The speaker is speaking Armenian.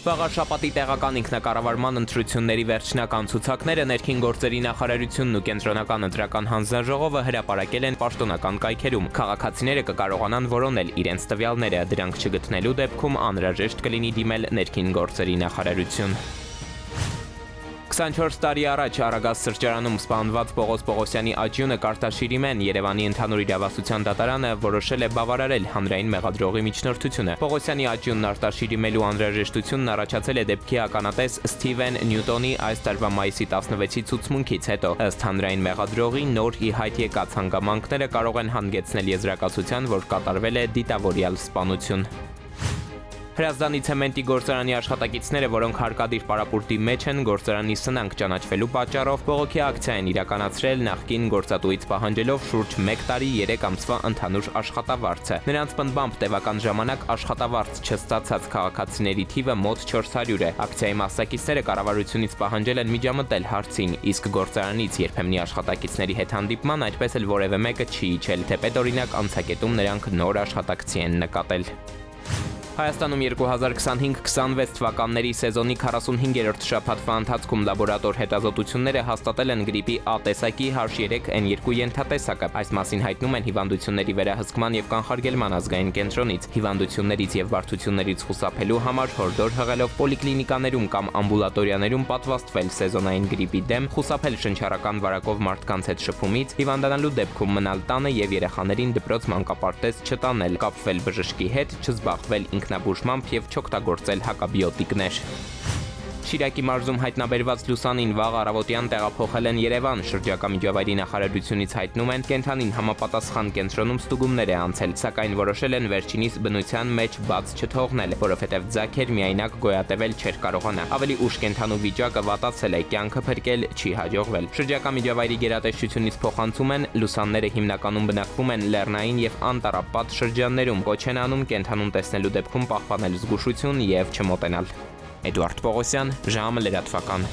Վաղարշաբաթի տեղական ինքնակառավարման ընտրությունների վերջնական ցուցակները ներքին գործերի նախարարությունն ու կենտրոնական ընտրական հանձնաժողովը հրապարակել են պաշտոնական կայքերում։ Քաղաքացիները կկարողանան որոնել իրենց տվյալները, դրանք չգտնելու դեպքում անհրաժեշտ կլինի դիմել ներքին գործերի նախարարություն։ 24 տարի առաջ Արագած սրճարանում սպանված Պողոս Պողոսյանի աջյունը Կարտաշիրիմեն Երևանի ընդհանուր իրավասության դատարանը որոշել է բավարարել հանրային մեղադրողի միջնորդությունը։ Պողոսյանի աջյունն արտաշիրիմելու անհրաժեշտությունն առաջացել է դեպքի ականատես Սթիվեն Նյուտոնի այս տարվա մայիսի 16-ի ցուցմունքից հետո։ Ըստ հանրային մեղադրողի նոր ի հայտ եկած հանգամանքները կարող են հանգեցնել եզրակացության, որ կատարվել է դիտավորյալ սպանություն։ Հրազդանի ցեմենտի գործարանի աշխատակիցները, որոնք հարկադիր պարապուրտի մեջ են, գործարանի սնանկ ճանաչվելու պատճառով բողոքի ակցիա են իրականացրել նախկին գործատուից պահանջելով շուրջ 1 տարի 3 ամսվա ընդհանուր աշխատավարձը։ Նրանց պնդմամբ տևական ժամանակ աշխատավարձ չստացած քաղաքացիների թիվը մոտ 400 է։ Ակցիայի մասնակիցները կառավարությունից պահանջել են միջամտել հարցին, իսկ գործարանից երբեմնի աշխատակիցների հետ հանդիպման այդպես էլ որևէ մեկը չի իջել, թեպետ օրինակ անցակետում նրանք նոր աշխատակցի են նկատել։ Հայաստանում 2025-26 թվականների սեզոնի 45-րդ շաբաթվա ընթացքում լաբորատոր հետազոտությունները հաստատել են գրիպի A տեսակի H3N2 ենթատեսակը։ Այս մասին հայտնում են հիվանդությունների վերահսկման եւ կանխարգելման ազգային կենտրոնից։ Հիվանդություններից եւ բարդություններից խուսափելու համար հորդոր հղելով պոլիկլինիկաներում կամ ամբուլատորիաներում պատվաստվել սեզոնային գրիպի դեմ, խուսափել շնչառական վարակով մարդկանց հետ շփումից, հիվանդանալու դեպքում մնալ տանը եւ երեխաներին դպրոց մանկապարտեզ չտանել, կապվել բժշկի հետ, չզբաղվել ինքնաբուժմամբ եւ չօգտագործել հակաբիոտիկներ։ Շիրակի մարզում հայտնաբերված լուսանին վաղ առավոտյան տեղափոխել են Երևան։ Շրջակա միջավայրի նախարարությունից հայտնում են, կենդանին համապատասխան կենտրոնում ստուգումներ է անցել, սակայն որոշել են վերջինիս բնության մեջ բաց չթողնել, որովհետև ձագեր միայնակ գոյատևել չէր կարողանա։ Ավելի ուշ կենդանու վիճակը վատացել է, կյանքը փրկել չի հաջողվել։ Շրջակա միջավայրի գերատեսչությունից փոխանցում են, լուսանները հիմնականում բնակվում են լեռնային եւ անտառապատ շրջաններում, կոչ են անում կենդանուն տեսնելու դեպքում պահպանել զգուշություն եւ չմոտենալ։ Էդուարդ Պողոսյան, ժամը լրատվական։